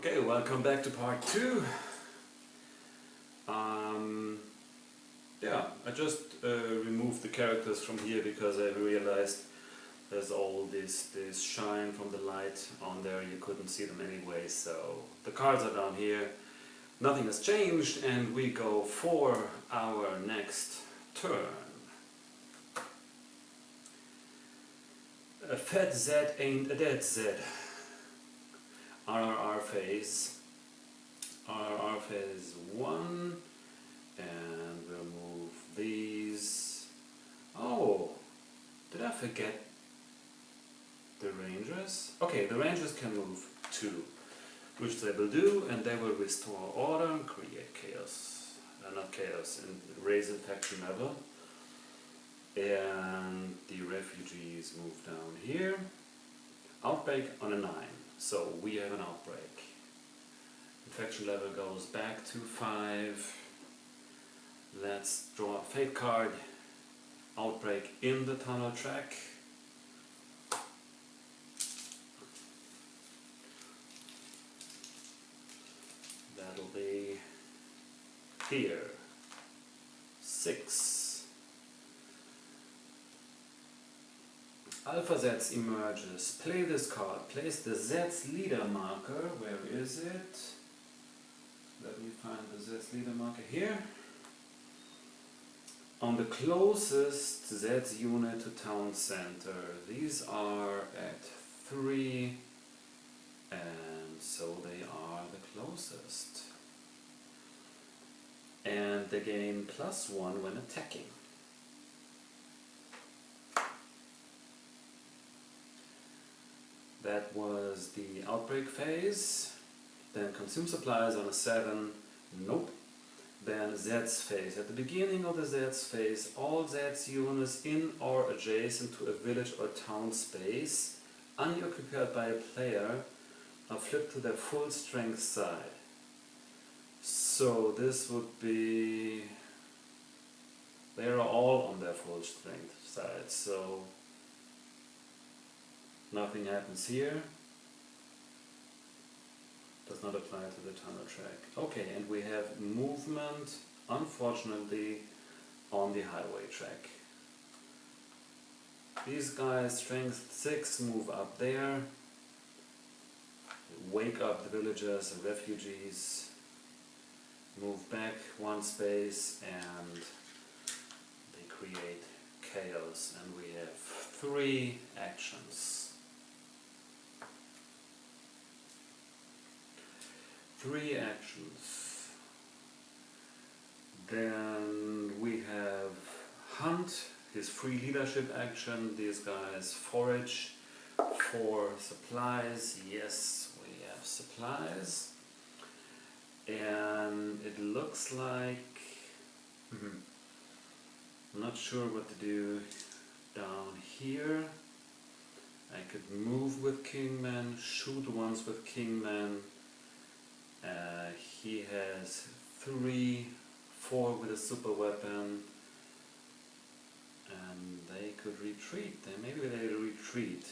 Okay, welcome back to part 2. Yeah, I just removed the characters from here because I realized there's all this shine from the light on there. You couldn't see them anyway, so the cards are down here. Nothing has changed, and we go for our next turn. A fat Zed ain't a dead Zed. RRR phase 1, and we'll move these. Oh, did I forget the Rangers? Okay, the Rangers can move 2, which they will do, and they will restore order and create chaos. Not chaos, and raise infection level. And the refugees move down here. Outbreak on a 9. So we have an outbreak. Infection level goes back to 5. Let's draw a fate card. Outbreak in the tunnel track. That'll be here. 6. Alpha Zeds emerges. Play this card. Place the Zeds leader marker. Where is it? Let me find the Zeds leader marker here. On the closest Zeds unit to town center. These are at 3, and so they are the closest. And they gain +1 when attacking. That was the outbreak phase. Then consume supplies on a 7. Nope. Then Zeds phase. At the beginning of the Zeds phase, all Zeds units in or adjacent to a village or town space unoccupied by a player are flipped to their full strength side. So this would be... they are all on their full strength side. So nothing happens here. Does not apply to the tunnel track. Okay, and we have movement, unfortunately, on the highway track. These guys, strength 6, move up there. Wake up the villagers and refugees. Move back 1 space, and they create chaos. And we have 3 actions. 3 actions. Then we have Hunt, his free leadership action. These guys forage for supplies. Yes, we have supplies. And it looks like... I'm not sure what to do down here. I could move with Kingman, shoot once with Kingman. He has 3, 4 with a super weapon, and they could retreat. Maybe they retreat.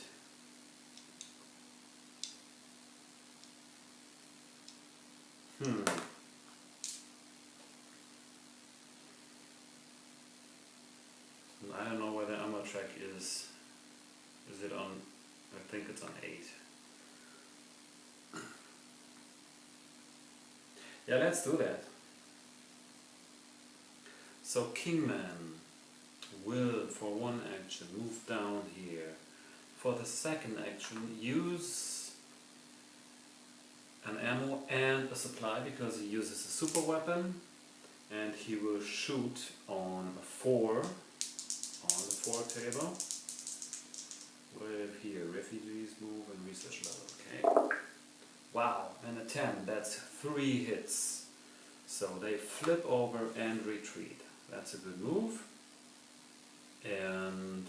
I don't know where the ammo track is. Is it on? I think it's on 8. Yeah, let's do that. So Kingman will, for 1 action, move down here. For the 2nd action, use an ammo and a supply because he uses a super weapon, and he will shoot on a 4 on the 4 table. With here, refugees move and research level. Okay. Wow, and a 10, that's 3 hits. So they flip over and retreat. That's a good move. And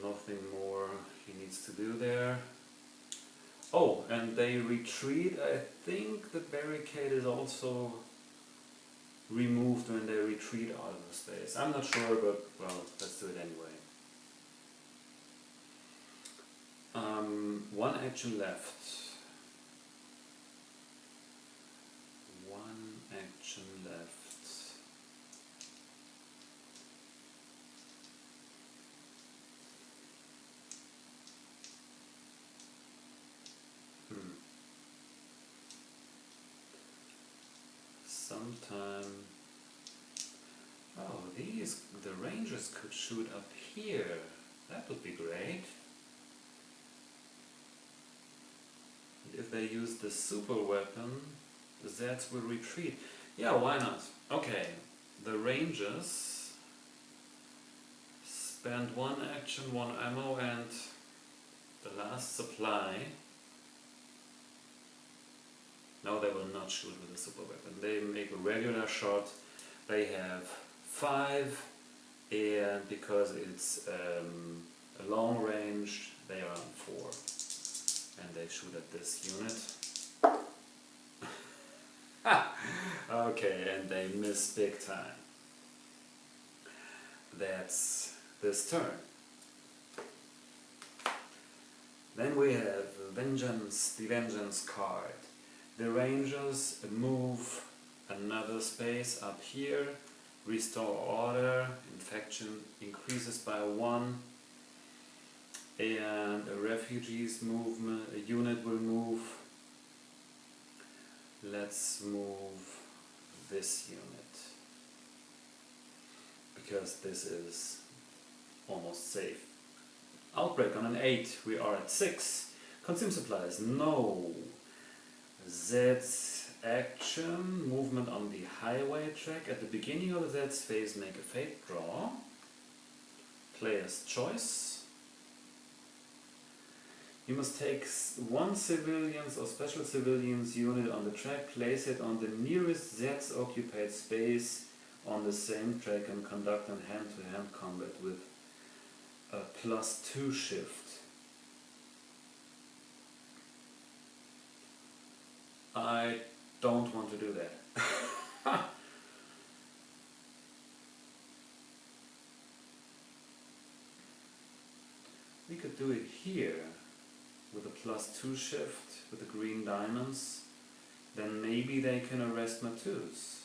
nothing more he needs to do there. Oh, and they retreat. I think the barricade is also removed when they retreat out of the space. I'm not sure, but well, let's do it anyway. 1 action left. time. Oh, the Rangers could shoot up here. That would be great. If they use the super weapon, the Zeds will retreat. Yeah, why not? Okay, the Rangers spend one action, one ammo, and the last supply. No, they will not shoot with a super weapon. They make a regular shot. They have 5, and because it's a long range, they are on 4. And they shoot at this unit. Okay, and they miss big time. That's this turn. Then we have Vengeance, the Vengeance card. The Rangers move another space up here, restore order, infection increases by 1, and a refugees movement, a unit will move. Let's move this unit, because this is almost safe. Outbreak on an 8, we are at 6. Consume supplies, no. Zeds action, movement on the highway track. At the beginning of the Zeds phase, make a fate draw. Player's choice. You must take 1 civilians or special civilians unit on the track, place it on the nearest Zeds occupied space on the same track, and conduct an hand-to-hand combat with a +2 shift. I don't want to do that. We could do it here with a +2 shift with the green diamonds. Then maybe they can arrest Matus.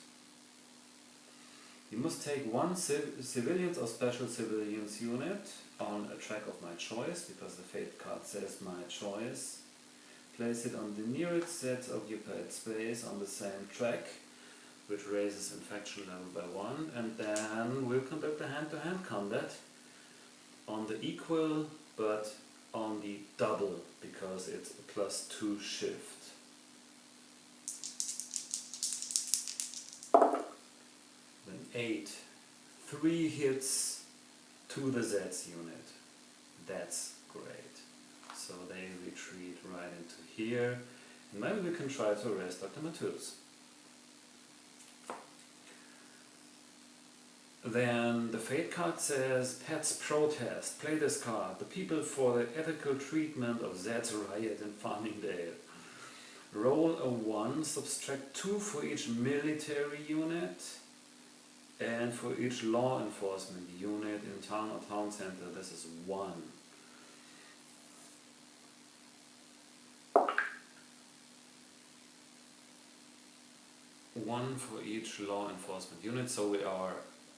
You must take 1 civilians or special civilians unit on a track of my choice, because the fate card says my choice. Place it on the nearest Zeds occupied space on the same track, which raises infection level by 1, and then we'll conduct a hand-to-hand combat on the equal, but on the double, because it's a +2 shift. Then 8. 3 hits to the Zeds unit. That's great. So they retreat right into here. And maybe we can try to arrest Dr. Matus. Then the fate card says, Pets protest. Play this card. The people for the ethical treatment of Zeds riot in Farmingdale. Roll a 1, subtract 2 for each military unit and for each law enforcement unit in town or town center. This is 1. One for each law enforcement unit, so we are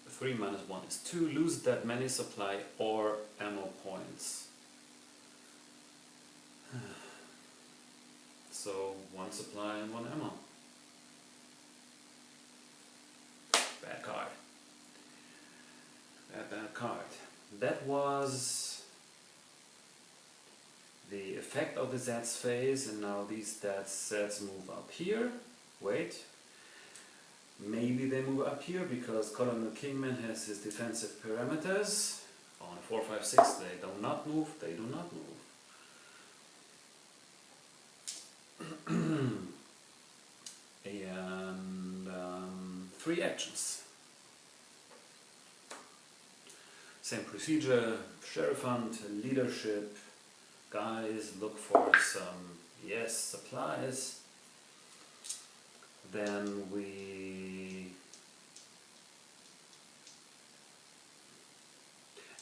3 minus 1 is 2. Lose that many supply or ammo points. So 1 supply and 1 ammo. Bad card. Bad card. That was the effect of the Zeds phase, and now these Zeds move up here. Wait. Maybe they move up here because Colonel Kingman has his defensive parameters. On 4, 5, 6 they do not move, they do not move. And 3 actions. Same procedure, sheriff hunt, leadership. Guys, look for some, yes, supplies. Then we...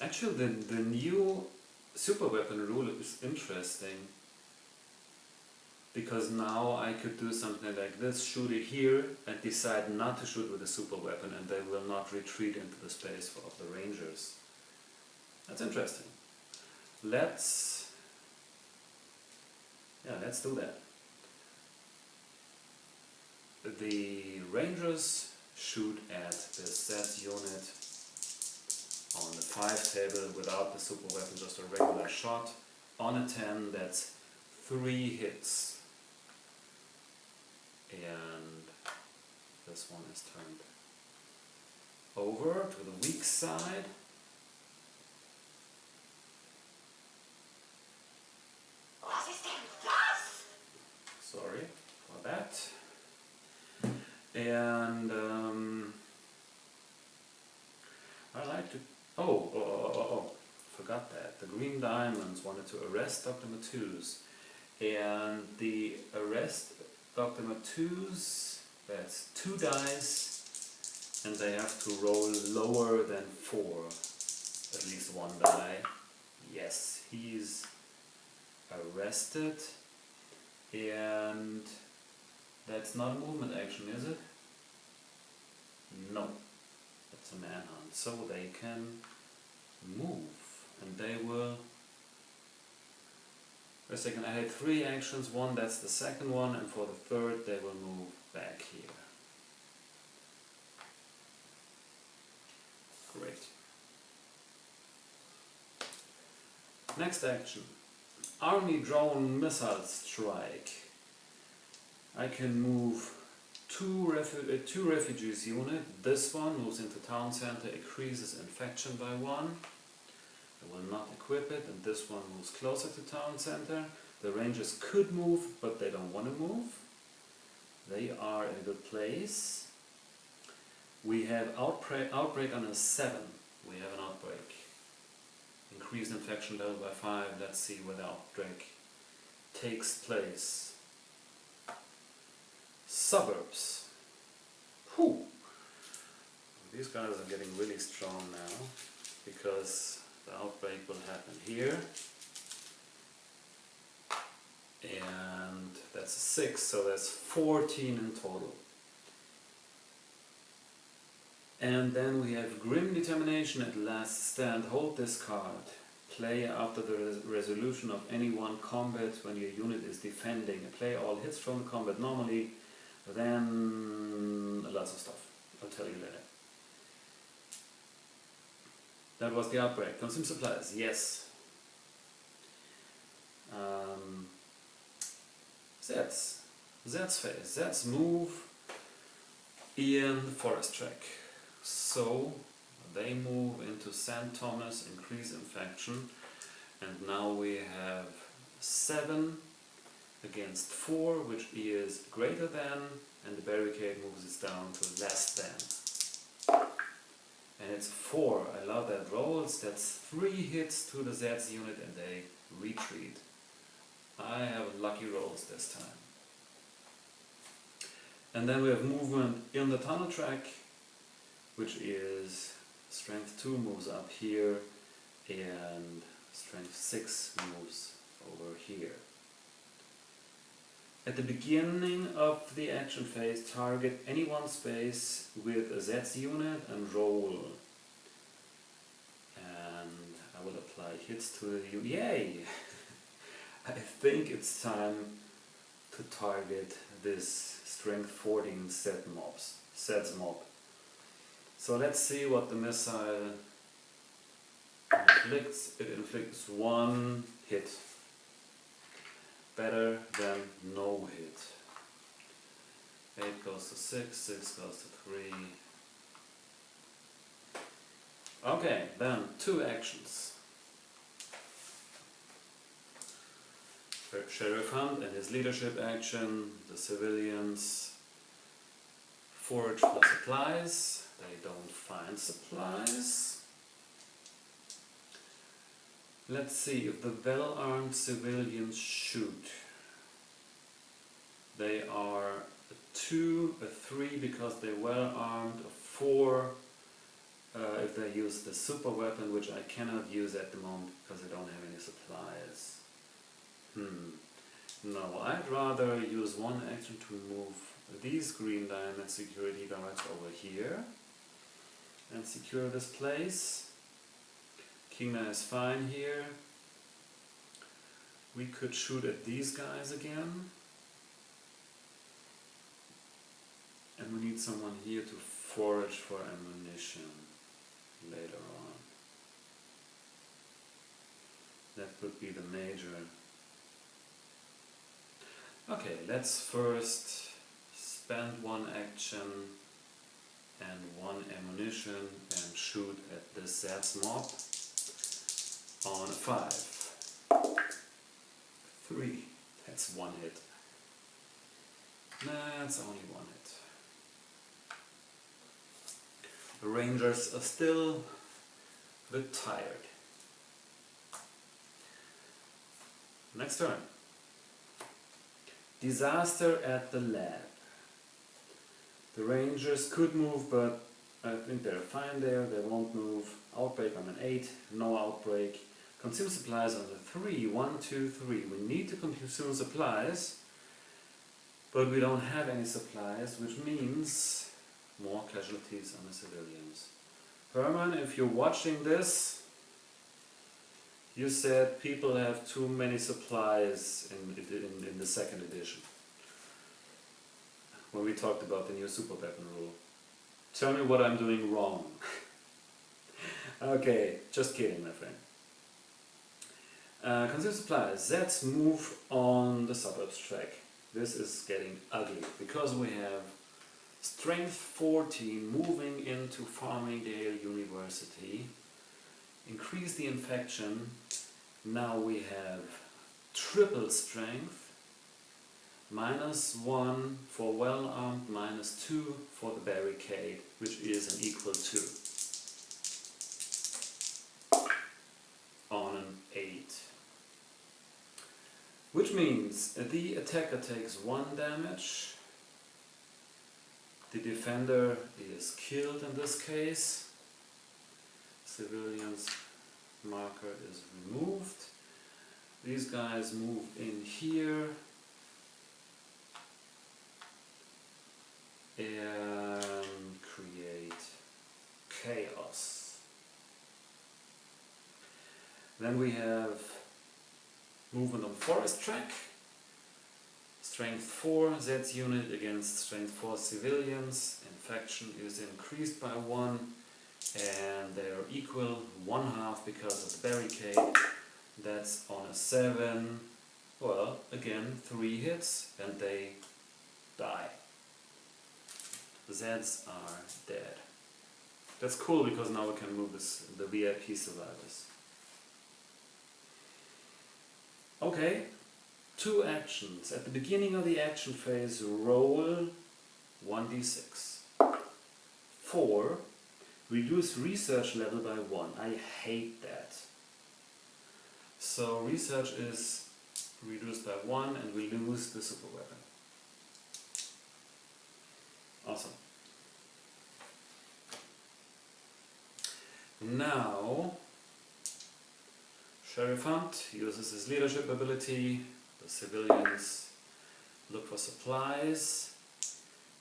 Actually, the new super weapon rule is interesting, because now I could do something like this, shoot it here and decide not to shoot with a super weapon, and they will not retreat into the space of the Rangers. That's interesting. Let's do that. The Rangers shoot at the Zeds unit on the 5 table without the super weapon, just a regular shot. On a 10, that's 3 hits. And this one is turned over to the weak side. Sorry for that. And I like to... forgot that. The Green Diamonds wanted to arrest Dr. Matus. And the arrest Dr. Matus, that's 2 dice, and they have to roll lower than 4. At least 1 die. Yes, he's arrested. And that's not a movement action, is it? No. It's a manhunt. So they can move. And they will... Wait a second, I had 3 actions. 1, that's the second one. And for the 3rd, they will move back here. Great. Next action. Army drone missile strike. I can move 2 refugees unit. This one moves into town center, increases infection by 1. I will not equip it, and this one moves closer to town center. The Rangers could move, but they don't want to move. They are in a good place. We have outbreak on a 7. We have an outbreak. Increased infection level by 5. Let's see where the outbreak takes place. Suburbs. Whew. These guys are getting really strong now, because the outbreak will happen here. And that's a 6, so that's 14 in total. And then we have Grim Determination at last stand. Hold this card. Play after the resolution of any one combat when your unit is defending. Play all hits from the combat normally, then lots of stuff. I'll tell you later. That was the outbreak. Consume supplies, yes. Zeds. Zeds phase. Zeds move in the forest track. So they move into St. Thomas, increase infection, and now we have 7 against 4, which is greater than, and the barricade moves it down to less than. And it's 4. I love that rolls. That's 3 hits to the Zeds unit and they retreat. I have lucky rolls this time. And then we have movement in the tunnel track, which is strength 2 moves up here and strength 6 moves over here. At the beginning of the action phase, target any one space with a Zeds unit and roll. And I will apply hits to the unit. Yay! I think it's time to target this strength 14 Zeds mob. So let's see what the missile inflicts. It inflicts 1 hit. Better than no hit. 8 goes to 6, 6 goes to 3. Okay, then 2 actions. Sheriff Hunt and his leadership action. The civilians forage for supplies. They don't find supplies. Let's see if the well-armed civilians shoot. They are a 2, a 3 because they're well-armed, a 4 if they use the super weapon, which I cannot use at the moment because I don't have any supplies. No, I'd rather use 1 action to move these green diamond security guards over here and secure this place. Kingman is fine here. We could shoot at these guys again. And we need someone here to forage for ammunition later on. That would be the major. Okay, let's first spend one action and one ammunition and shoot at the Zeds mob on a 5. 3. That's one hit. That's only one hit. The Rangers are still a bit tired. Next turn. Disaster at the lab. The Rangers could move, but I think they're fine there. They won't move. Outbreak on an 8. No outbreak. Consume supplies on the 3. 1, 2, 3. We need to consume supplies, but we don't have any supplies, which means more casualties on the civilians. Herman, if you're watching this, you said people have too many supplies in the second edition, when we talked about the new super weapon rule. Tell me what I'm doing wrong. Okay, just kidding, my friend. Consume supplies. Zeds move on the suburbs track. This is getting ugly because we have Strength 14 moving into Farmingdale University. Increase the infection. Now we have triple strength. -1 for well-armed, -2 for the barricade, which is an equal to. On an 8. Which means the attacker takes 1 damage. The defender is killed in this case. Civilians marker is removed. These guys move in here and create chaos. Then we have movement on forest track. Strength 4 Zeds unit against Strength 4 civilians. Infection is increased by 1 and they are equal 1/2 because of the barricade. That's on a 7. Well, again 3 hits and they die. The Zeds are dead. That's cool because now we can move the VIP survivors. Okay, 2 actions. At the beginning of the action phase, roll 1d6. 4, reduce research level by 1. I hate that. So research is reduced by 1 and we lose the super weapon. Awesome. Now, Sheriff Hunt uses his leadership ability. The civilians look for supplies,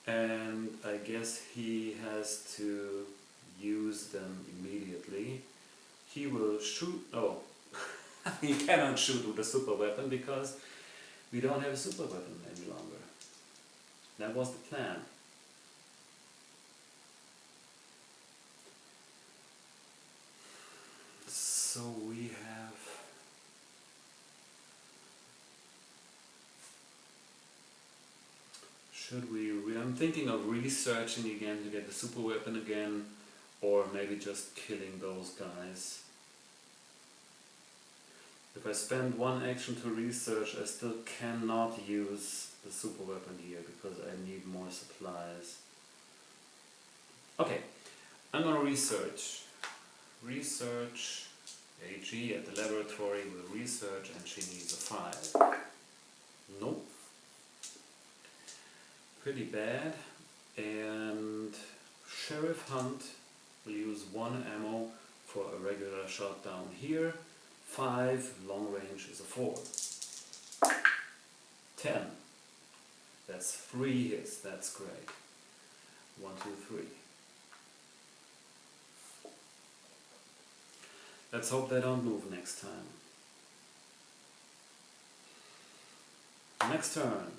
and I guess he has to use them immediately. He will shoot. Oh, he cannot shoot with a super weapon because we don't have a super weapon any longer. That was the plan. So we have I'm thinking of researching again to get the super weapon again, or maybe just killing those guys. If I spend 1 action to research, I still cannot use the super weapon here because I need more supplies. Okay, I'm gonna research. Research. AG at the laboratory will research and she needs a 5. Nope. Pretty bad. And Sheriff Hunt will use 1 ammo for a regular shot down here. 5, long range is a 4. 10. That's 3 hits, that's great. 1, 2, 3. Let's hope they don't move next time. Next turn.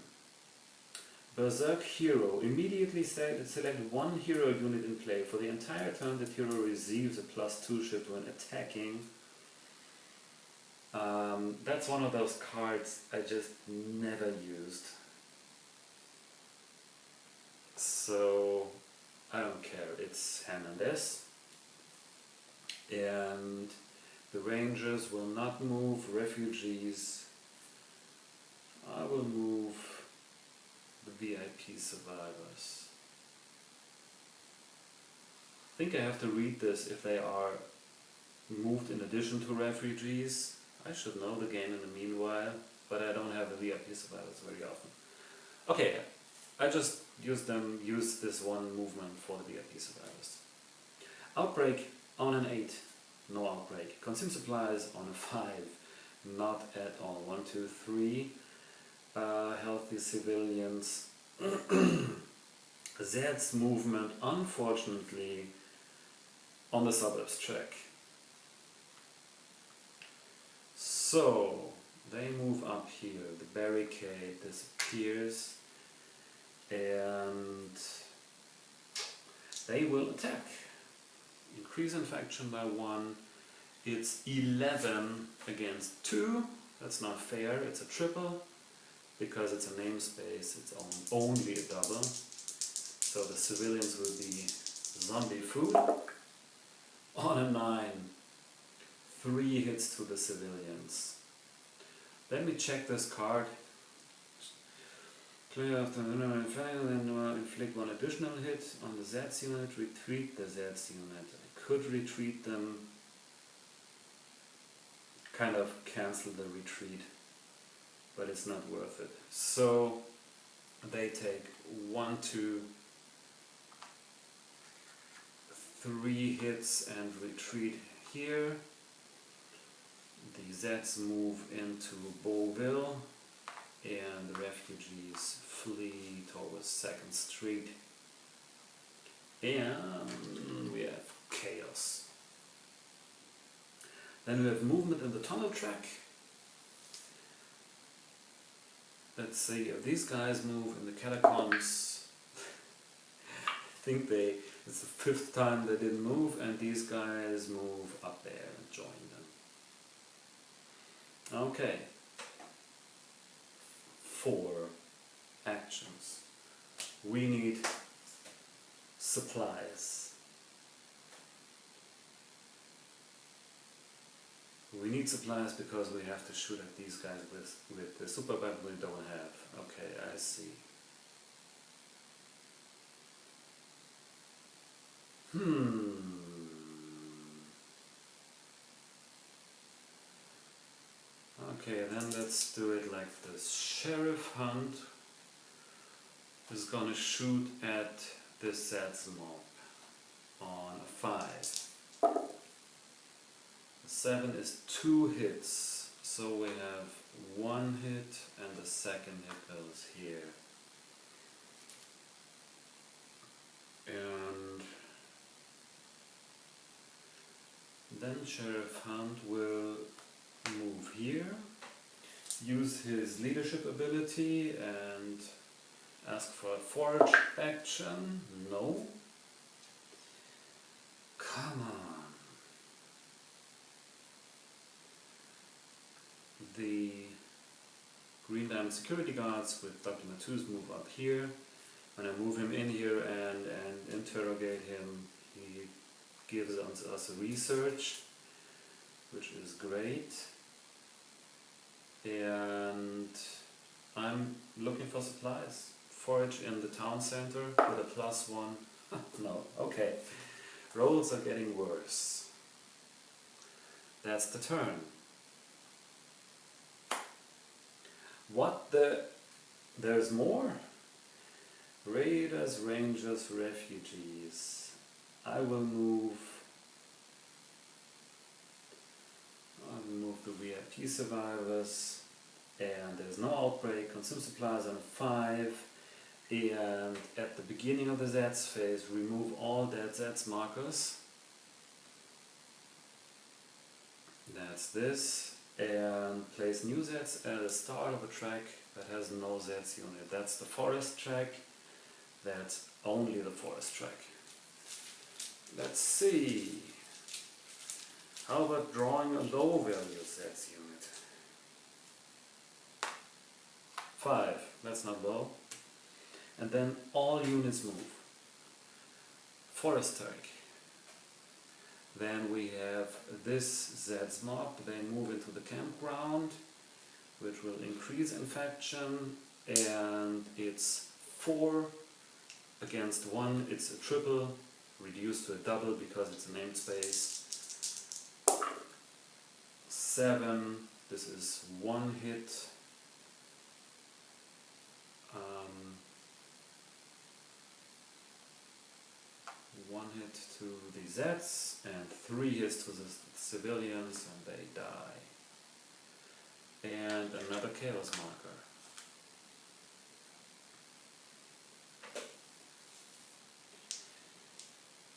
Berserk Hero. Immediately select one hero unit in play. For the entire turn, that hero receives a +2 chip when attacking. That's one of those cards I just never used. So I don't care. It's Hernandez. And the Rangers will not move. Refugees. I will move the VIP survivors. I think I have to read this if they are moved in addition to refugees. I should know the game in the meanwhile, but I don't have the VIP survivors very often. Okay, I just use this one movement for the VIP survivors. Outbreak on an 8, no outbreak. Consume supplies on a 5, not at all. 1, 2, 3. Healthy civilians. Zeds movement, unfortunately, on the suburbs track. So they move up here, the barricade disappears, and they will attack. Increase infection by 1. It's 11 against 2. That's not fair. It's a triple. Because it's a namespace, it's only a double. So the civilians will be zombie food. On a 9, 3 hits to the civilians. Let me check this card. Clear after inflict 1 additional hit on the Zeds unit, retreat the Zeds unit. I could retreat them, kind of cancel the retreat, but it's not worth it. So they take 1, 2, 3 hits and retreat here. The Zeds move into Beauville and the refugees flee towards 2nd Street. And we have chaos. Then we have movement in the tunnel track. Let's see if these guys move in the catacombs. I think it's the 5th time they didn't move, and these guys move up there and join them. Okay. 4 actions. We need supplies. We need supplies because we have to shoot at these guys with the super weapon we don't have. Okay, I see. Okay, then let's do it like this. Sheriff Hunt is gonna shoot at this Zeds mob on a 5. The 7 is 2 hits, so we have 1 hit and the 2nd hit goes here. And then Sheriff Hunt will move here, use his leadership ability and ask for a forge action. No. Come on. The Green Diamond security guards with Dr. Matus move up here. When I move him in here and interrogate him, he gives us a research, which is great. And I'm looking for supplies. Forage in the town center with a +1. No, okay. Rolls are getting worse. That's the turn. What the... There's more? Raiders, Rangers, Refugees. I will move the VIP survivors, and there's no outbreak. Consume supplies on a 5, and at the beginning of the Zeds phase, remove all dead Zeds markers. That's this, and place new Zeds at the start of a track that has no Zeds unit. That's the forest track. That's only the forest track. Let's see. How about drawing a low value Zeds unit? 5. That's not low. And then all units move. Forest track. Then we have this Zeds mob. They move into the campground, which will increase infection, and it's 4 against 1. It's a triple, reduced to a double because it's a namespace. 7, this is 1 hit. 1 hit to the Zeds and 3 hits to the civilians and they die. And another chaos marker.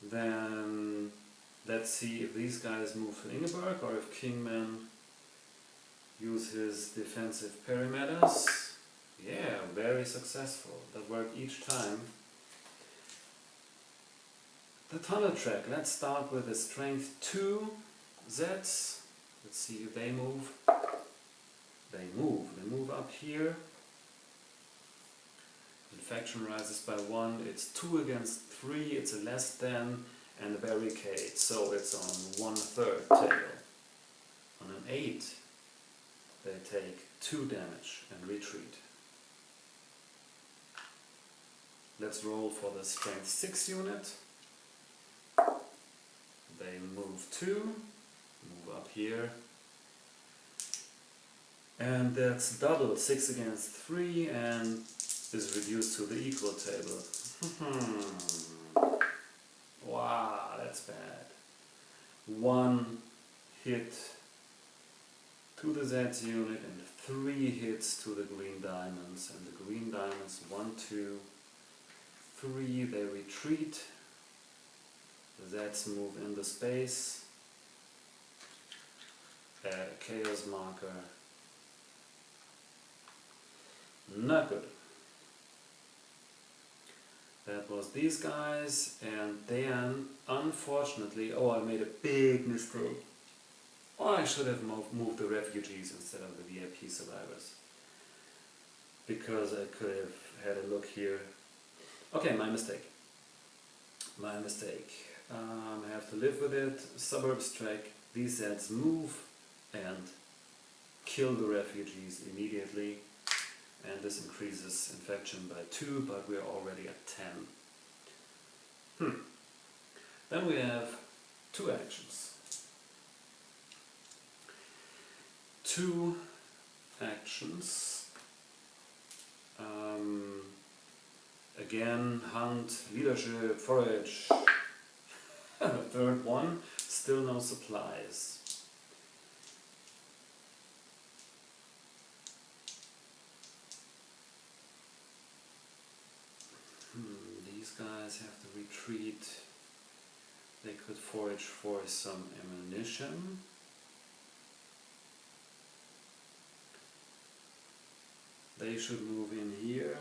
Then let's see if these guys move to Ingeborg or if Kingman use his defensive perimeters. Yeah, very successful. That worked each time. The tunnel track. Let's start with the strength 2 Zeds. Let's see if they move. They move. They move up here. Infection rises by 1. It's 2 against 3. It's a less than and a barricade. So it's on 1/3 tail. On an 8, they take 2 damage and retreat. Let's roll for the strength 6 unit. They move 2, move up here, and that's double, 6 against 3, and is reduced to the equal table. Wow, that's bad. 1 hit to the Zeds unit and 3 hits to the green diamonds, and the green diamonds 1, 2, 3, they retreat. The Zeds move in the space. Chaos marker. Not good. That was these guys, and then unfortunately, I made a big mistake. I should have moved the refugees instead of the VIP survivors, because I could have had a look here. Okay, my mistake. My mistake. I have to live with it. Suburbs track. These Zeds move and kill the refugees immediately, and this increases infection by 2, but we're already at 10. Then we have 2 actions. 2 actions. Again, hunt, leadership, forage. The third one, still no supplies. These guys have to retreat. They could forage for some ammunition. They should move in here.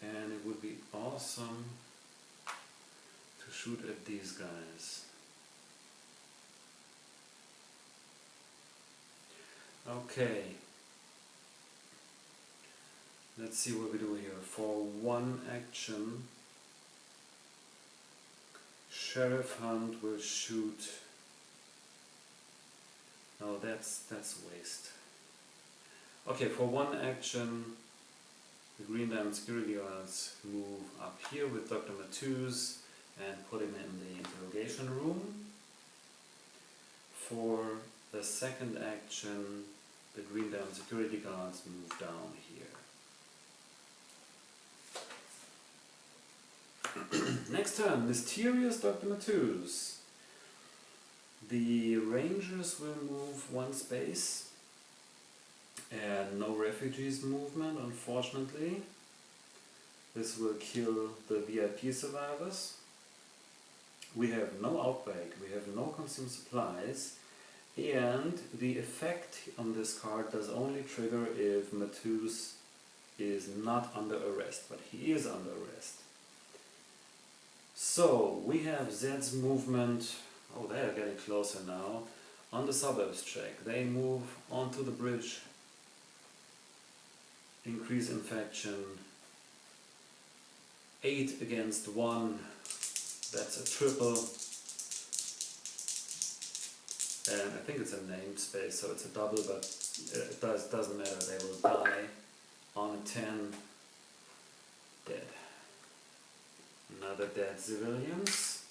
And it would be awesome to shoot at these guys. Okay. Let's see what we do here. For 1 action, Sheriff Hunt will shoot. No, that's waste. Okay, for 1 action, the Green Diamond security guards move up here with Dr. Matus and put him in the interrogation room. For the second action, the Green Diamond security guards move down here. Next turn, Mysterious Dr. Matus. The Rangers will move 1 space. And no refugees movement, unfortunately. This will kill the VIP survivors. We have no outbreak, we have no consumed supplies, And the effect on this card does only trigger if Matus is not under arrest, but he is under arrest. So we have Zed's movement. Oh, they are getting closer now. On the suburbs check, they move onto the bridge. Increase infection. 8 against 1. That's a triple. And I think it's a named space, so it's a double, but it doesn't matter. They will die on a 10. Dead. Another dead civilians.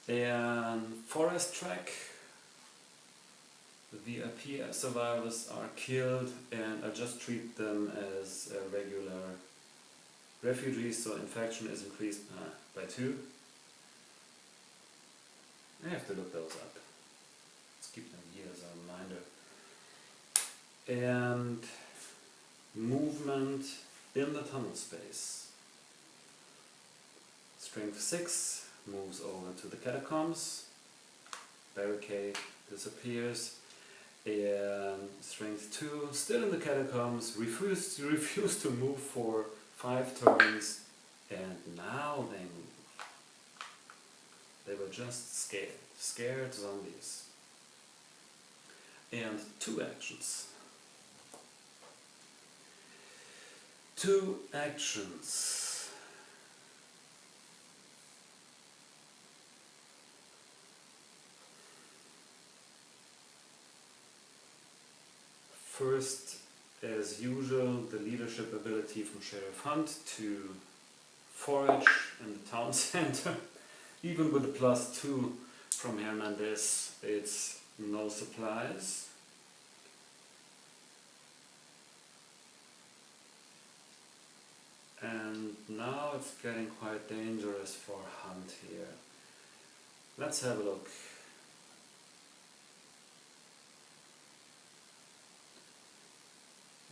And forest track. The VIP survivors are killed, and I just treat them as regular refugees, so infection is increased by 2. I have to look those up. Let's keep them here as a reminder. And movement in the tunnel space. Strength 6 moves over to the catacombs. Barricade disappears. And strength 2 still in the catacombs. Refuse to move for 5 turns. And now they move. They were just scared zombies. And 2 actions. 2 actions. First, as usual, the leadership ability from Sheriff Hunt to forage in the town center. Even with the +2 from Hernandez, it's no supplies. And now it's getting quite dangerous for Hunt here. Let's have a look.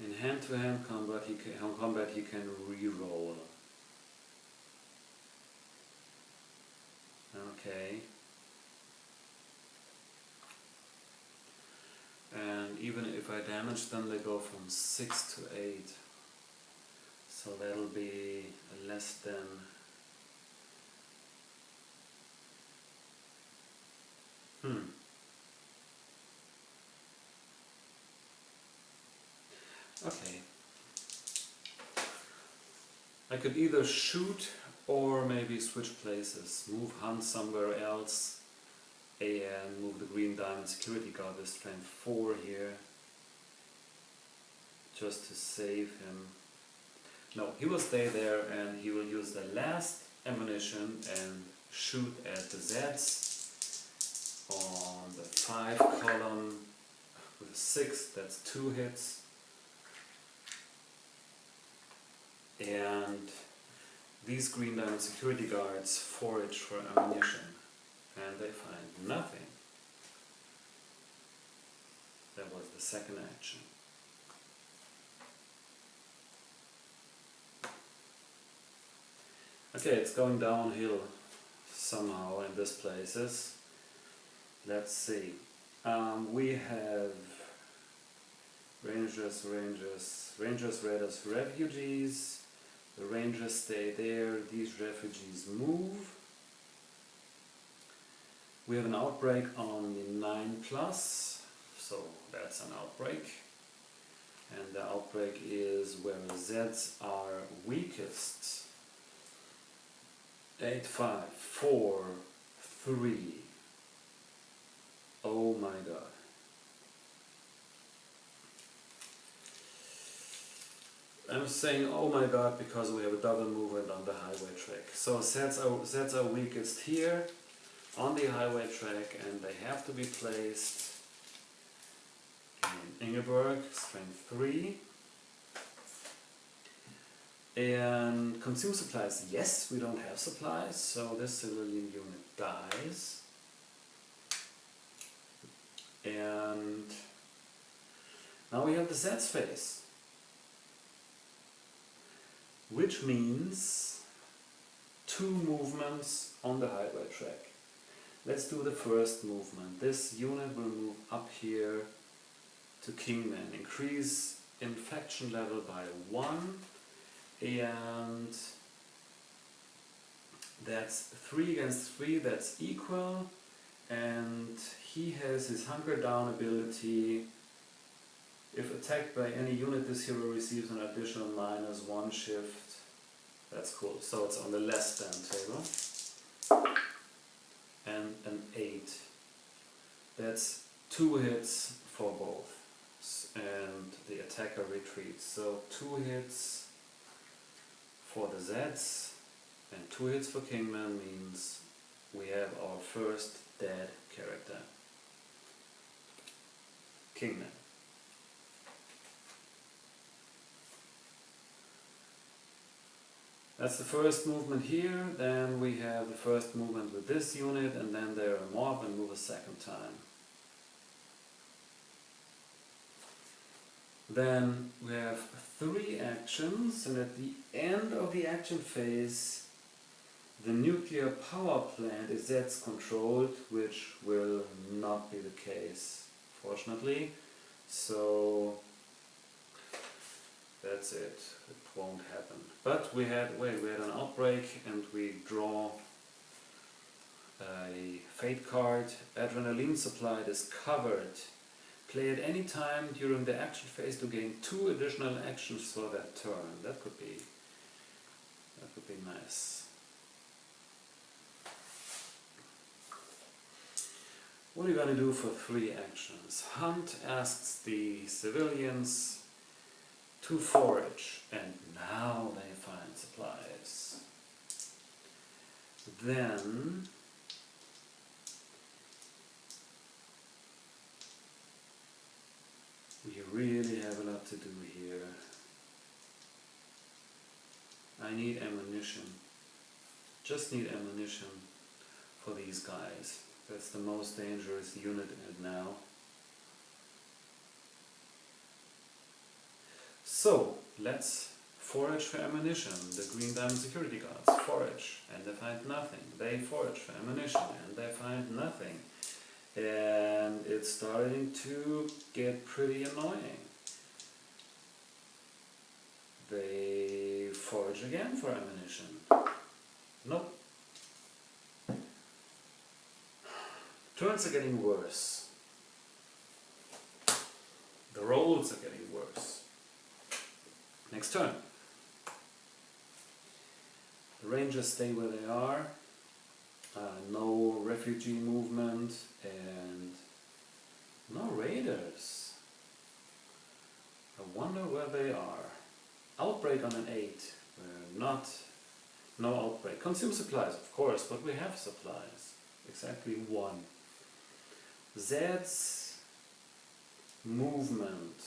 In hand-to-hand combat, he can re-roll. Okay. And even if I damage them, they go from 6 to 8. So that'll be less than... Okay. I could either shoot or maybe switch places. Move Hunt somewhere else and move the green diamond security guard with strength 4 here. Just to save him. No, he will stay there and he will use the last ammunition and shoot at the Zeds on the 5 column with 6, that's 2 hits. And these green diamond security guards forage for ammunition and they find nothing. That was the second action. Okay, it's going downhill somehow in these places. Let's see. We have Rangers, Raiders, refugees. The Rangers stay there, these refugees move. We have an outbreak on the 9+, so that's an outbreak. And the outbreak is where the Zeds are weakest. 8, 5, 4, 3. Oh my god. I'm saying oh my god because we have a double movement on the highway track. So Zeds are weakest here on the highway track and they have to be placed in Ingeborg, strength 3. And consume supplies, yes, we don't have supplies, so this civilian unit dies. And now we have the Zeds phase. Which means 2 movements on the highway track. Let's do the first movement. This unit will move up here to Kingman. Increase infection level by 1, and that's 3 against 3, that's equal, and he has his hunker down ability. If attacked by any unit, this hero receives an additional -1 shift. That's cool. So it's on the less than table. And an 8. That's 2 hits for both. And the attacker retreats. So 2 hits for the Zeds and 2 hits for Kingman means we have our first dead character. Kingman. That's the first movement here, then we have the first movement with this unit, and then there are more and move a second time. Then we have 3 actions, and at the end of the action phase, the nuclear power plant is Zeds controlled, which will not be the case, fortunately. So that's it. It won't happen. But we had an outbreak, and we draw a fate card. Adrenaline supply discovered. Play at any time during the action phase to gain 2 additional actions for that turn. That could be nice. What are you going to do for 3 actions? Hunt asks the civilians to forage, and now they find supplies. Then we really have a lot to do here. I need ammunition. Just need ammunition for these guys. That's the most dangerous unit now. So, let's forage for ammunition. The Green Diamond security guards forage, and they find nothing. They forage for ammunition, and they find nothing. And it's starting to get pretty annoying. They forage again for ammunition. Nope. Turns are getting worse. The rolls are getting worse. Next turn. The Rangers stay where they are. No refugee movement and no raiders. I wonder where they are. Outbreak on an 8. No outbreak. Consume supplies, of course, but we have supplies. Exactly 1. Zeds movement.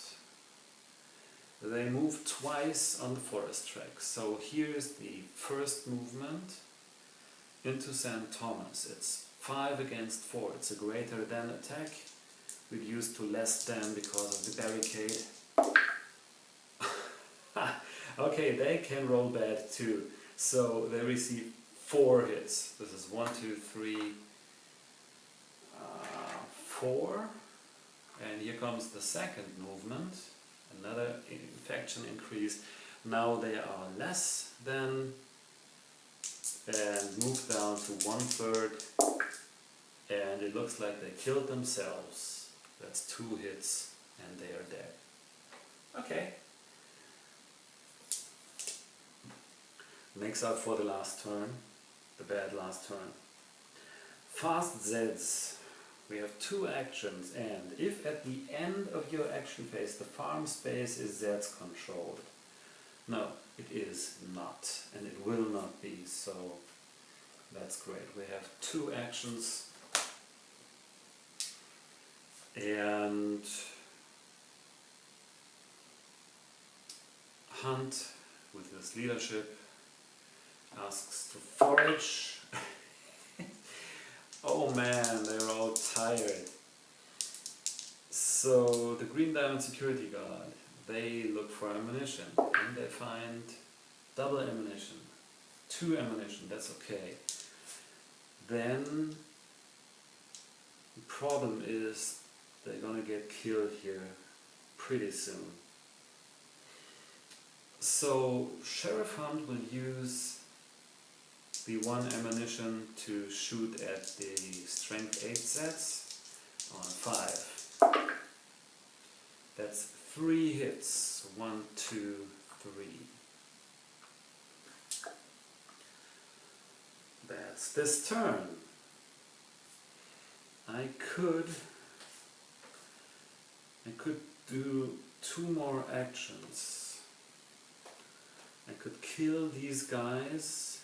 They move twice on the forest track. So here's the first movement into St. Thomas. It's 5 against 4. It's a greater than attack, reduced to less than because of the barricade. Okay, they can roll bad too. So they receive 4 hits. This is 1, 2, 3, 4. And here comes the second movement. Another infection increase. Now they are less than, and move down to 1/3, and it looks like they killed themselves. That's 2 hits and they are dead. Okay. Makes up for the last turn, the bad last turn. Fast Zeds. We have 2 actions, and if at the end of your action phase the farm space is Zeds controlled. No, it is not, and it will not be, so that's great. We have 2 actions, and Hunt, with his leadership, asks to forage. Oh man, they're all tired. So the Green Diamond security guard, they look for ammunition, and they find double ammunition, 2 ammunition, that's okay. Then The problem is they're gonna get killed here pretty soon. So Sheriff Hunt will use the 1 ammunition to shoot at the strength 8 Zeds on 5. That's 3 hits. 1, 2, 3. That's this turn. I could do 2 more actions. I could kill these guys.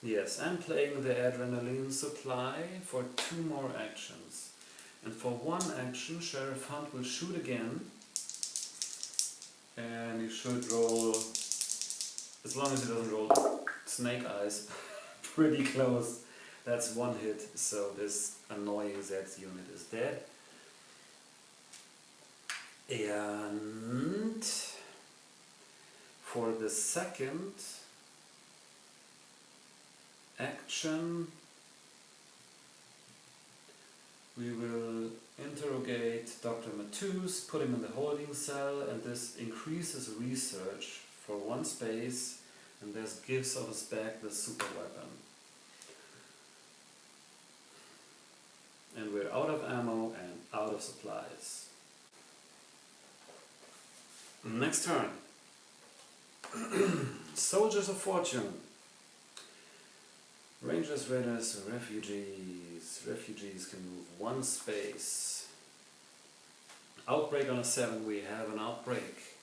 Yes, I'm playing the adrenaline supply for 2 more actions. And for 1 action, Sheriff Hunt will shoot again. And he should roll, as long as he doesn't roll snake eyes, pretty close. That's 1 hit, so this annoying Zeds unit is dead. And for the second action, we will interrogate Dr. Matus, put him in the holding cell, and this increases research for 1 space, and this gives us back the super weapon. And we're out of ammo and out of supplies. Next turn. Soldiers of Fortune. Rangers, Raiders, Refugees. Refugees can move 1 space. Outbreak on a 7. We have an outbreak.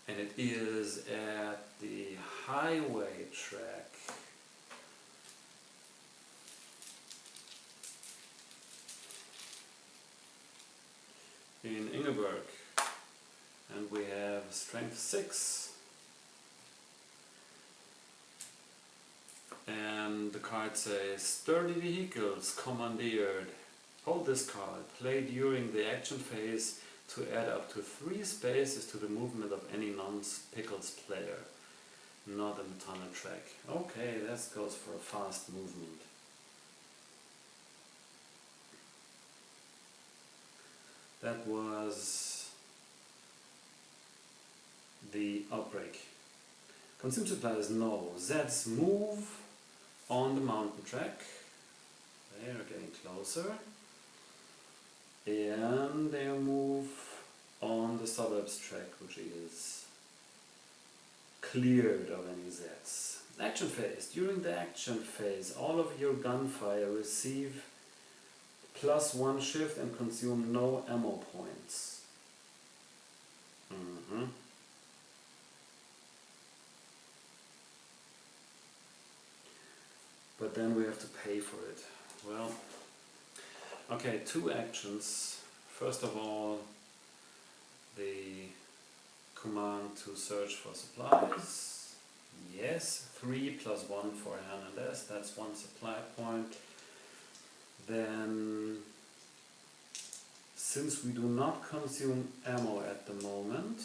And it is at the highway track. In Ingeborg. And we have strength 6. And the card says, sturdy vehicles commandeered. Hold this card. Play during the action phase to add up to 3 spaces to the movement of any non-pickles player. Not in the tunnel track. Okay, that goes for a fast movement. That was the outbreak. Consume supplies, no. Zeds move on the mountain track. They are getting closer. And they move on the suburbs track, which is cleared of any Zeds. Action phase. During the action phase, all of your gunfire receive +1 shift and consume no ammo points. But then we have to pay for it. Well, okay, 2 actions. First of all, the command to search for supplies. Yes, 3 + 1 for Hernandez, that's 1 supply point. Then, since we do not consume ammo at the moment,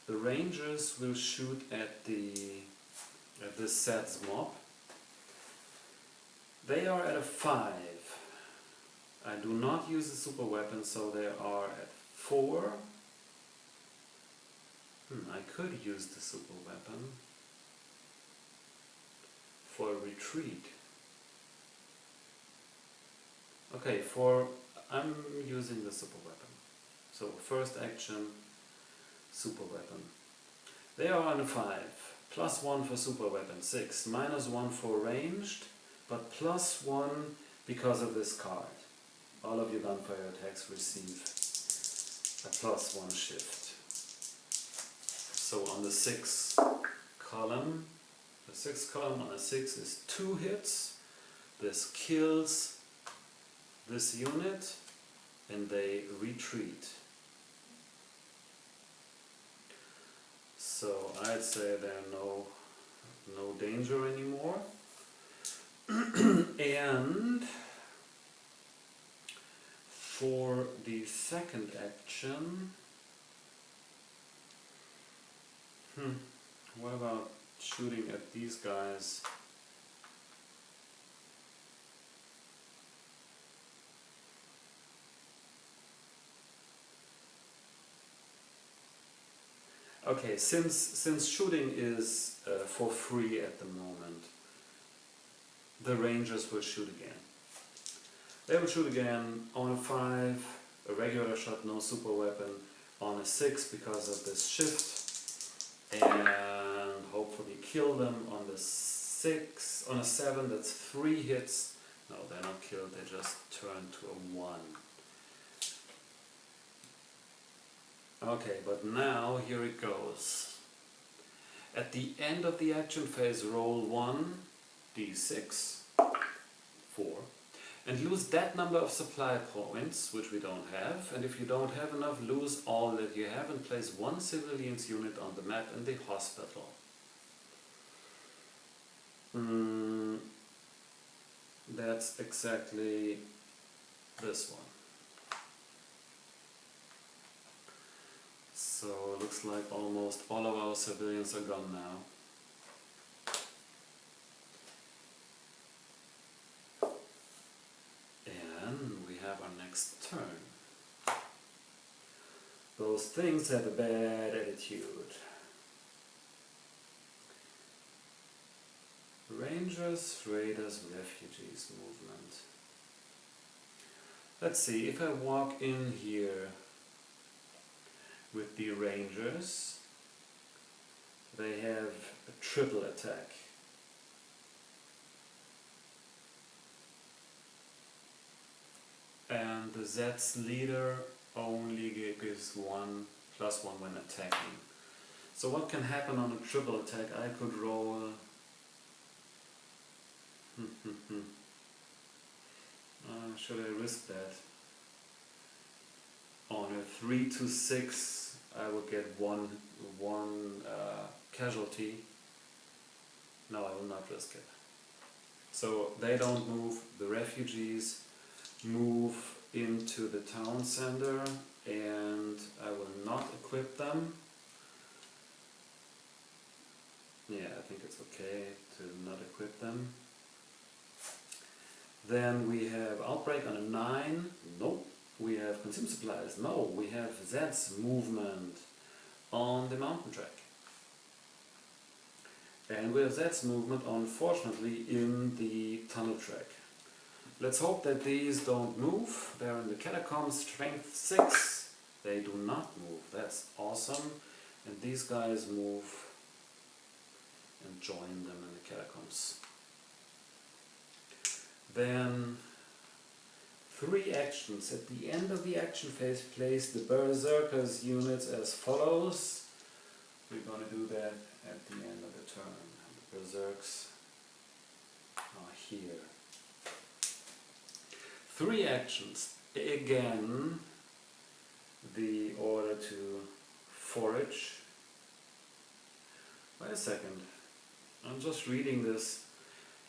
the Rangers will shoot at the Zeds mob. They are at a 5. I do not use the super weapon, so they are at 4. I could use the super weapon for a retreat. Okay, I'm using the super weapon. So first action, super weapon. They are on a 5. +1 for super weapon, 6. -1 for ranged, but +1 because of this card. All of your gunfire attacks receive a +1 shift. So on the 6th column, the 6th column on a 6 is 2 hits. This kills this unit and they retreat. So I'd say there's no danger anymore. And for the second action, what about shooting at these guys? Okay, since shooting is for free at the moment, the Rangers will shoot again. They will shoot again on a 5, a regular shot, no super weapon, on a 6 because of this shift, and hopefully kill them on the 6, on a 7, that's 3 hits. No, they're not killed, they just turn to a 1. Okay, but now here it goes. At the end of the action phase, roll 1d6, 4, and lose that number of supply points, which we don't have, and if you don't have enough, lose all that you have and place 1 civilians unit on the map in the hospital. That's exactly this one. So it looks like almost all of our civilians are gone now. And we have our next turn. Those things have a bad attitude. Rangers, Raiders, Refugees movement. Let's see, if I walk in here with the Rangers, they have a triple attack. And the Zeds leader only gives +1 when attacking. So what can happen on a triple attack? I could roll... should I risk that? On a 3 to 6, I would get one casualty. No, I will not risk it. So they don't move. The refugees move into the town center, and I will not equip them. Yeah, I think it's okay to not equip them. Then we have Outbreak on a 9. Nope. We have Consume Supplies. No. We have Zeds movement on the mountain track. And we have Zeds movement, unfortunately, in the tunnel track. Let's hope that these don't move. They're in the catacombs, strength 6. They do not move. That's awesome. And these guys move and join them in the catacombs. Then 3 actions. At the end of the action phase, place the Berserkers units as follows. We're going to do that at the end of the turn. The Berserks are here. 3 actions. Again, the order to forage. Wait a second. I'm just reading this.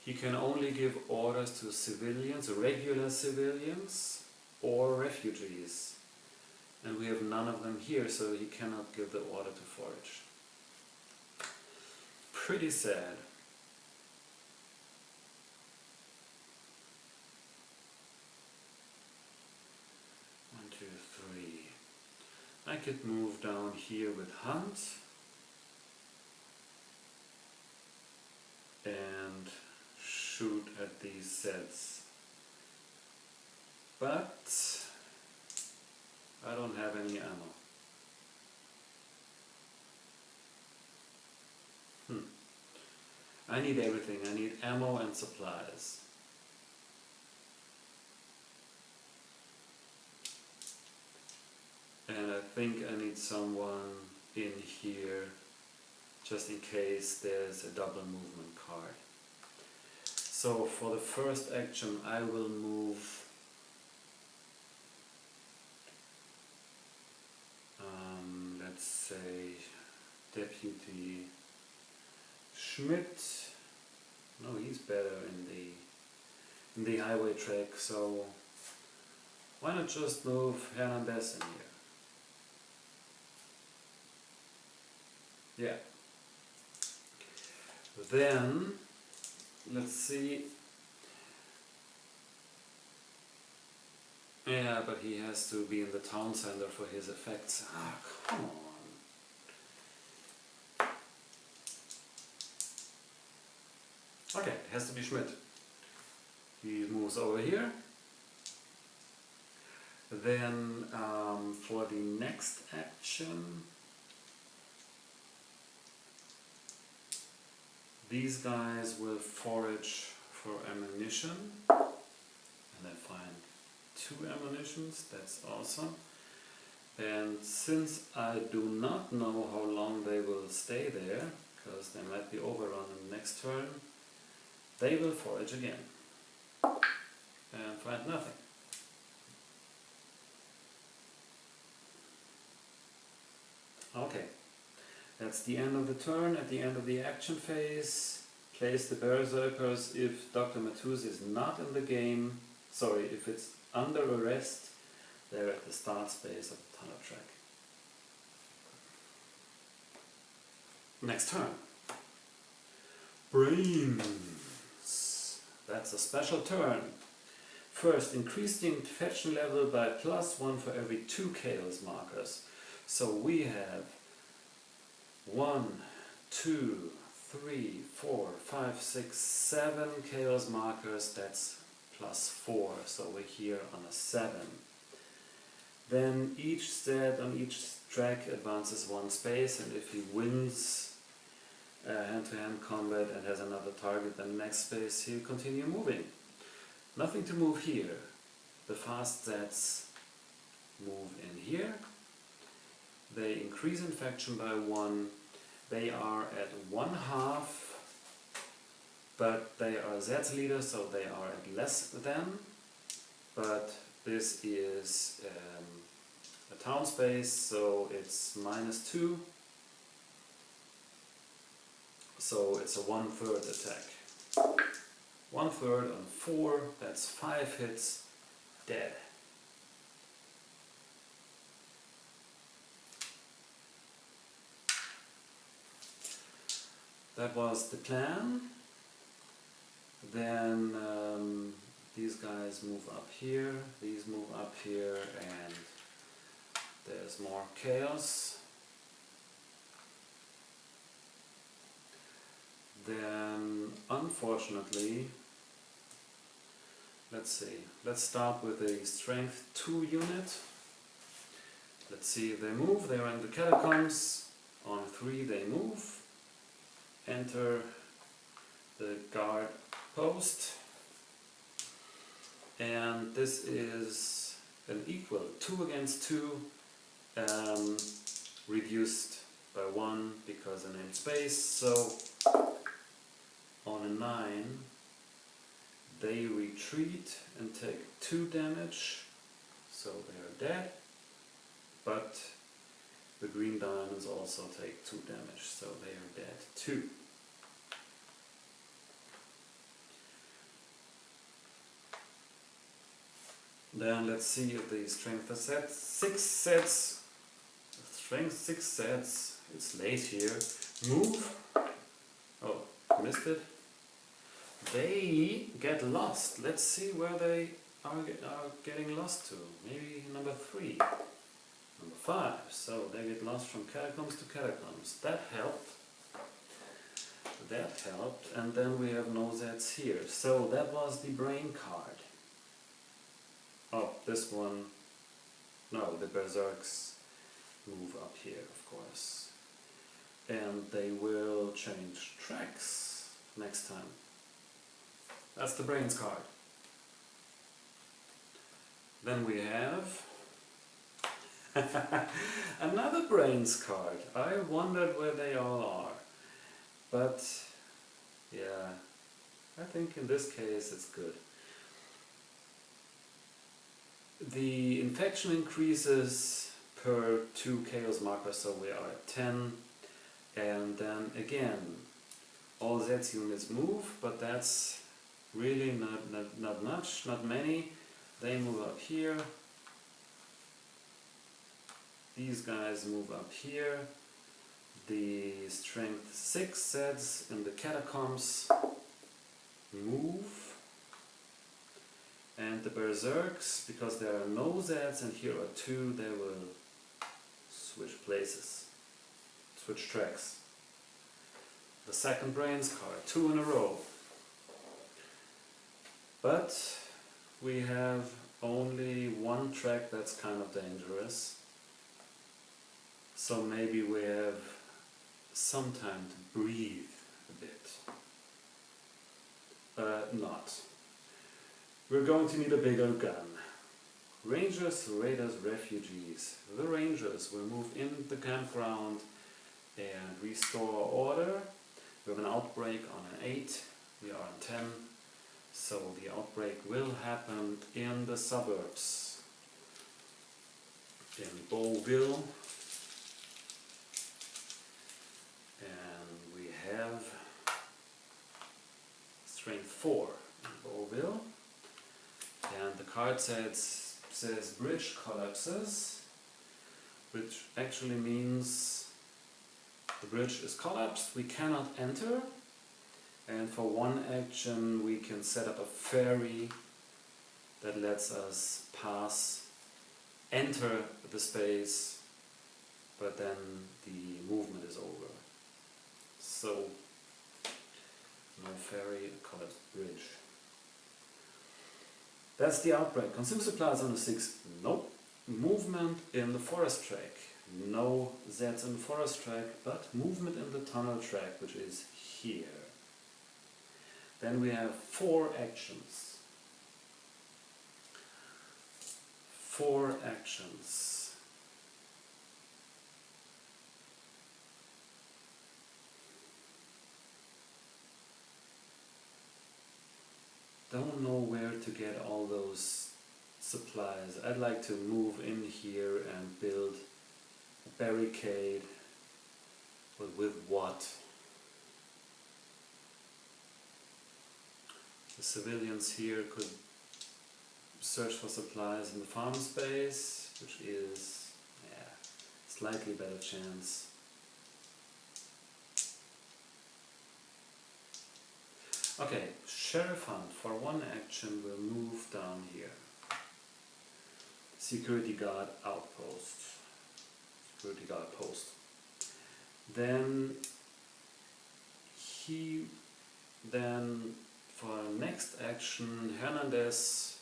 He can only give orders to civilians, regular civilians, or refugees. And we have none of them here, so he cannot give the order to forage. Pretty sad. One, two, three. I could move down here with Hunt. And shoot at these Zeds. But I don't have any ammo. I need everything. I need ammo and supplies. And I think I need someone in here just in case there's a double movement card. So for the first action I will move let's say Deputy Schmidt. No, he's better in the highway track, so why not just move Hernandez in here? Yeah. Then let's see. Yeah, but he has to be in the town center for his effects. Ah, come on. Okay, it has to be Schmidt. He moves over here. Then for the next action, these guys will forage for ammunition. And I find 2 ammunitions, that's awesome. And since I do not know how long they will stay there, because they might be overrun in the next turn, they will forage again and find nothing. Okay, that's the end of the turn. At the end of the action phase, place the Berserkers if Dr. Matus is not in the game, sorry, if it's under arrest, they're at the start space of the tunnel track. Next turn. Brains. That's a special turn. First, increase the infection level by +1 for every 2 chaos markers. So we have 1, 2, 3, 4, 5, 6, 7 chaos markers. That's +4. So we're here on a 7. Then each Zed on each track advances 1 space, and if he wins hand-to-hand combat and has another target than the next space, he'll continue moving. Nothing to move here. The fast Zeds move in here. They increase infection by 1. They are at 1/2, but they are Zeds leaders, so they are at less than. But this is a town space, so it's -2. So it's a 1/3 attack. 1/3 on 4, that's 5 hits, dead. That was the plan. Then these guys move up here, these move up here, and there's more chaos. Then, unfortunately, let's see, let's start with a strength 2 unit. Let's see if they move. They're in the catacombs. On 3 they move. Enter the guard post. And this is an equal 2 against 2, reduced by 1 because I named space. So on a 9 they retreat and take 2 damage, so they are dead, but the green diamonds also take 2 damage, so they are dead too. Then let's see if the strength is set. 6 sets, strength 6 sets, it's late here. Move. Oh, missed it. They get lost. Let's see where they are getting lost to. Maybe number 3, number 5. So they get lost from catacombs to catacombs. That helped. That helped. And then we have no Zeds here. So that was the brain card. Oh, this one. No, the Berserks move up here, of course. And they will change tracks next time. That's the brains card. Then we have another brains card. I wondered where they all are. But yeah, I think in this case it's good. The infection increases per 2 chaos markers, so we are at 10. And then again, all Zeds units move, but that's really not much, not many. They move up here. These guys move up here. The strength 6 Zeds in the catacombs move. And the Berserks, because there are no Zeds and here are 2, they will switch places, switch tracks. The second brains card, 2 in a row. But we have only one track that's kind of dangerous. So maybe we have some time to breathe a bit. Not. We're going to need a bigger gun. Rangers, raiders, refugees. The rangers will move in the campground and restore order. We have an outbreak on an 8, we are on 10, so the outbreak will happen in the suburbs. In Beauville, and we have strength 4 in Beauville, and the card says bridge collapses, which actually means the bridge is collapsed, we cannot enter, and for one action we can set up a ferry that lets us enter the space, but then the movement is over. So, no ferry, collapsed bridge. That's the outbreak. Consume supplies on the 6, nope. Movement in the forest track. No Zeds in the forest track, but movement in the tunnel track, which is here. Then we have 4 actions. 4 actions. Don't know where to get all those supplies. I'd like to move in here and build a barricade, but with what? The civilians here could search for supplies in the farm space, which is, yeah, slightly better chance. Okay, Sheriff Hunt for one action will move down here. Security guard outpost. Security guard post. Then for next action, Hernandez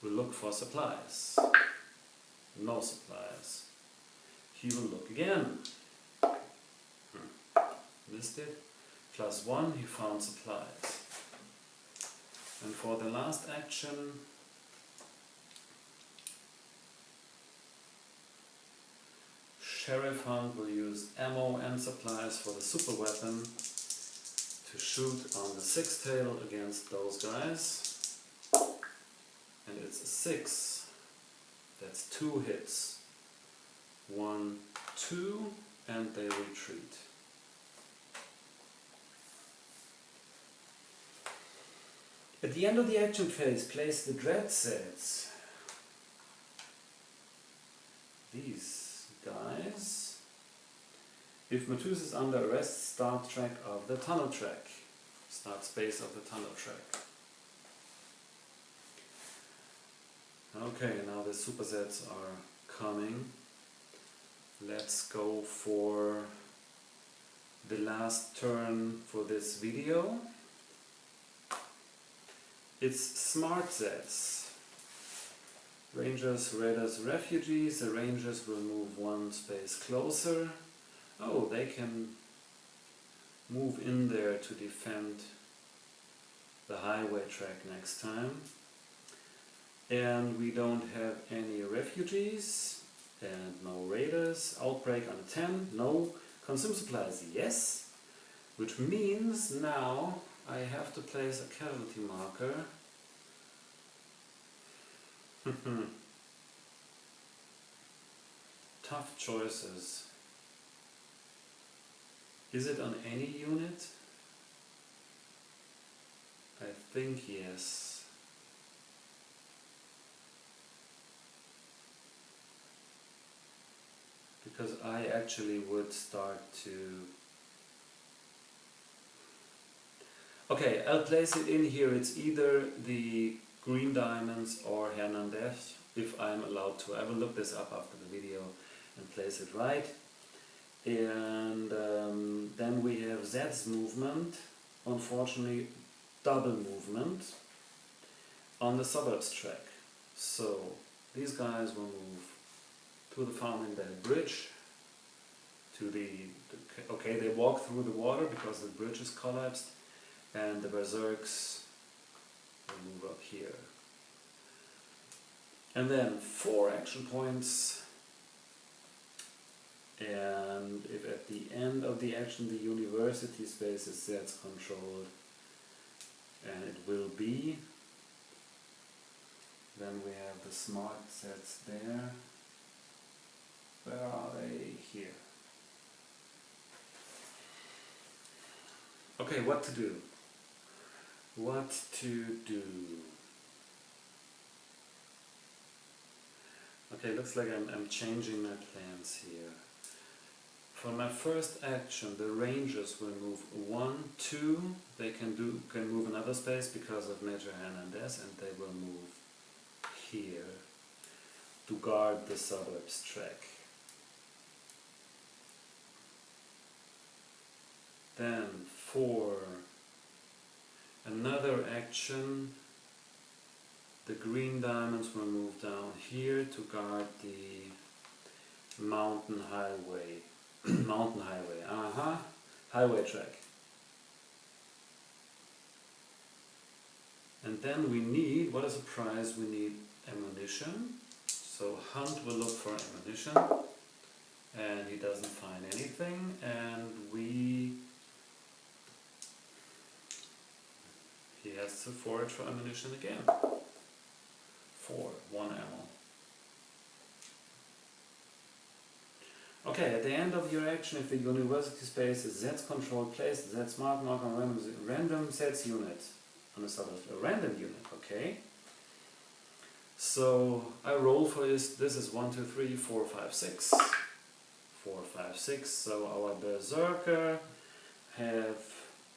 will look for supplies. No supplies. He will look again. Missed it. +1, he found supplies. And for the last action, Sheriff Hunt will use ammo and supplies for the super weapon to shoot on the 6 tail against those guys. And it's a 6. That's 2 hits. 1, 2, and they retreat. At the end of the action phase, place the dread sets. These guys. If Matus is under arrest, start track of the tunnel track. Start space of the tunnel track. Okay, now the super sets are coming. Let's go for the last turn for this video. It's smart Zeds. Rangers, raiders, refugees. The rangers will move 1 space closer. Oh, they can move in there to defend the highway track next time. And we don't have any refugees and no raiders. Outbreak on a 10, no. Consume supplies, yes. Which means now I have to place a casualty marker. Tough choices. Is it on any unit? I think yes. Because I actually would start to... Okay, I'll place it in here. It's either the Green Diamonds or Hernandez, if I'm allowed to. I will look this up after the video and place it right. And then we have Zeds movement. Unfortunately, double movement. on the suburbs track. So these guys will move to the farming bay bridge, to okay, they walk through the water because the bridge is collapsed, and the berserks will move up here. And then 4 action points, and if at the end of the action the university space is Zeds controlled, and it will be, then we have the smart Zeds there. Where are they? Here. Okay, what to do? What to do? Okay, looks like I'm changing my plans here. For my first action, the rangers will move 1, 2. They can move another space because of Major Hernandez, and they will move here to guard the suburbs track. Then for another action, the green diamonds will move down here to guard the mountain highway. Mountain highway, highway track. And then we need, what is a prize? We need ammunition. So Hunt will look for ammunition, and he doesn't find anything, and he has to forage for ammunition again. 1 ammo. Okay, at the end of your action, if the university space is Zeds controlled, place the Zeds mark on random Zeds unit on the side of a random unit. Okay. So I roll for this. This is 1, 2, 3, 4, 5, 6. 4, 5, 6. So our berserker have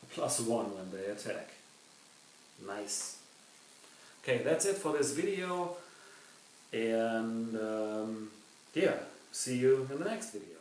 a +1 when they attack. Nice. Okay, that's it for this video, and yeah, see you in the next video.